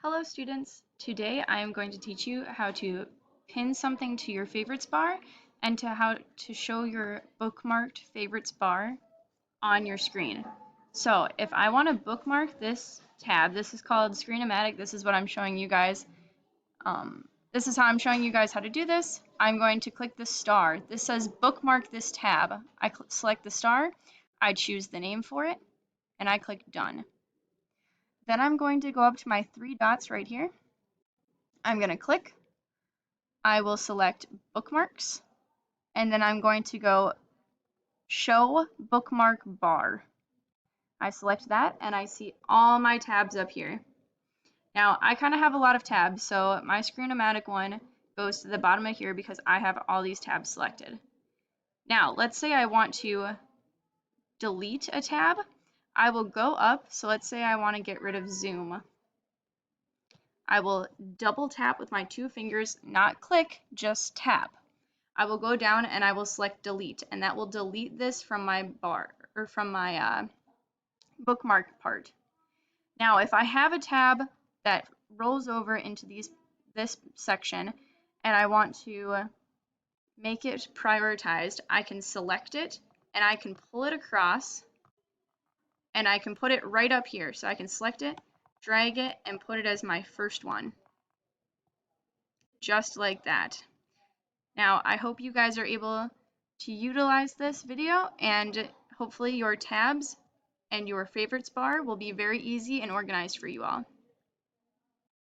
Hello students! Today I am going to teach you how to pin something to your favorites bar and how to show your bookmarked favorites bar on your screen. So if I want to bookmark this tab, this is called Screen-O-Matic. This is what I'm showing you guys. This is how I'm showing you guys how to do this. I'm going to click the star. This says bookmark this tab. I select the star, I choose the name for it, and I click done. Then I'm going to go up to my three dots right here. I'm going to click. I will select bookmarks, and then I'm going to go show bookmark bar. I select that and I see all my tabs up here. Now I kind of have a lot of tabs, so my Screen-O-Matic one goes to the bottom of here because I have all these tabs selected. Now let's say I want to delete a tab. I will go up, so let's say I want to get rid of zoom. I will double tap with my two fingers, not click, just tap. I will go down and I will select delete, and that will delete this from my bar or from my bookmark part. Now, if I have a tab that rolls over into this section and I want to make it prioritized, I can select it and I can pull it across and I can put it right up here. So I can select it, drag it, and put it as my first one. Just like that. Now, I hope you guys are able to utilize this video, and hopefully your tabs and your favorites bar will be very easy and organized for you all.